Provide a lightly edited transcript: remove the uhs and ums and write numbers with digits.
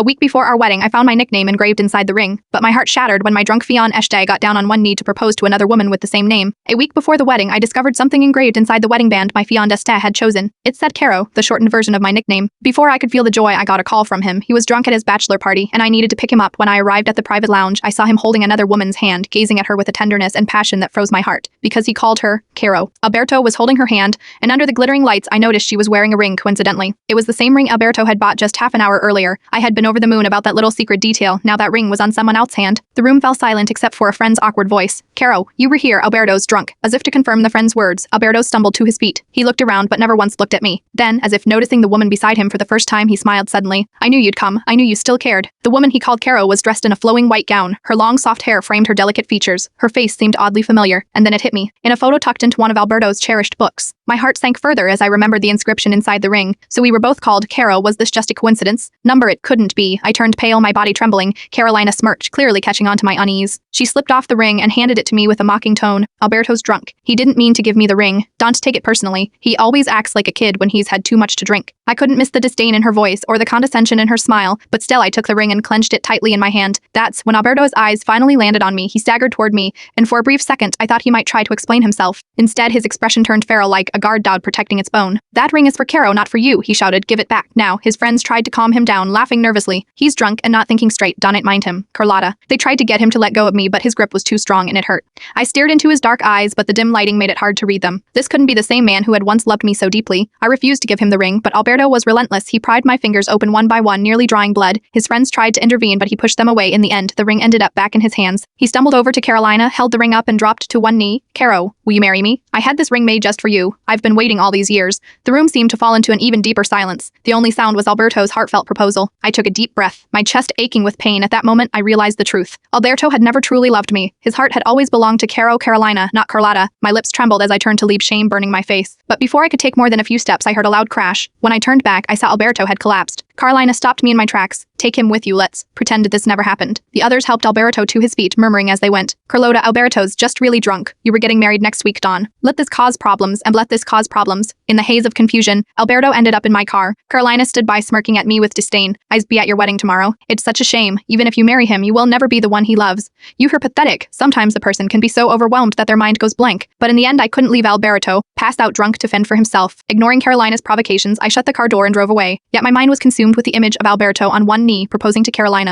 A week before our wedding, I found my nickname engraved inside the ring, but my heart shattered when my drunk fiancé got down on one knee to propose to another woman with the same name. A week before the wedding, I discovered something engraved inside the wedding band my fiancé had chosen. It said Caro, the shortened version of my nickname. Before I could feel the joy, I got a call from him. He was drunk at his bachelor party, and I needed to pick him up. When I arrived at the private lounge, I saw him holding another woman's hand, gazing at her with a tenderness and passion that froze my heart. Because he called her Caro. Alberto was holding her hand, and under the glittering lights, I noticed she was wearing a ring coincidentally. It was the same ring Alberto had bought just half an hour earlier. I had been over the moon about that little secret detail. Now that ring was on someone else's hand. The room fell silent except for a friend's awkward voice. Caro, you were here. Alberto's drunk. As if to confirm the friend's words, Alberto stumbled to his feet. He looked around but never once looked at me. Then, as if noticing the woman beside him for the first time, he smiled suddenly. I knew you'd come. I knew you still cared. The woman he called Caro was dressed in a flowing white gown. Her long soft hair framed her delicate features. Her face seemed oddly familiar, and then it hit me. In a photo tucked into one of Alberto's cherished books. My heart sank further as I remembered the inscription inside the ring. So we were both called Caro. Was this just a coincidence? Number it couldn't be. I turned pale, my body trembling. Carolina smirched, clearly catching on to my unease. She slipped off the ring and handed it to me with a mocking tone. Alberto's drunk. He didn't mean to give me the ring. Don't take it personally. He always acts like a kid when he's had too much to drink. I couldn't miss the disdain in her voice or the condescension in her smile, but still I took the ring and clenched it tightly in my hand. That's when Alberto's eyes finally landed on me. He staggered toward me, and for a brief second I thought he might try to explain himself. Instead, his expression turned feral like a guard dog protecting its bone. That ring is for Caro, not for you, he shouted. Give it back. Now, his friends tried to calm him down, laughing nervously. He's drunk and not thinking straight. Don't mind him. Carlotta. They tried to get him to let go of me, but his grip was too strong and it hurt. I stared into his dark eyes, but the dim lighting made it hard to read them. This couldn't be the same man who had once loved me so deeply. I refused to give him the ring, but Alberto was relentless. He pried my fingers open one by one, nearly drawing blood. His friends tried to intervene, but he pushed them away. In the end, the ring ended up back in his hands. He stumbled over to Carolina, held the ring up and dropped to one knee. Caro, will you marry me? I had this ring made just for you. I've been waiting all these years. The room seemed to fall into an even deeper silence. The only sound was Alberto's heartfelt proposal. I took a deep breath, my chest aching with pain. At that moment, I realized the truth. Alberto had never truly loved me. His heart had always belonged to Carolina, not Carlotta. My lips trembled as I turned to leave, shame burning my face. But before I could take more than a few steps, I heard a loud crash. When I turned back, I saw Alberto had collapsed. Carolina stopped me in my tracks. Take him with you, let's pretend this never happened. The others helped Alberto to his feet, murmuring as they went. Carlotta, Alberto's just really drunk. You were getting married next week, Dawn. Let this cause problems. In the haze of confusion, Alberto ended up in my car. Carolina stood by smirking at me with disdain. I'll be at your wedding tomorrow. It's such a shame. Even if you marry him, you will never be the one he loves. You're pathetic. Sometimes a person can be so overwhelmed that their mind goes blank. But in the end, I couldn't leave Alberto, passed out drunk, to fend for himself. Ignoring Carolina's provocations, I shut the car door and drove away. Yet my mind was consumed with the image of Alberto on one knee proposing to Carolina.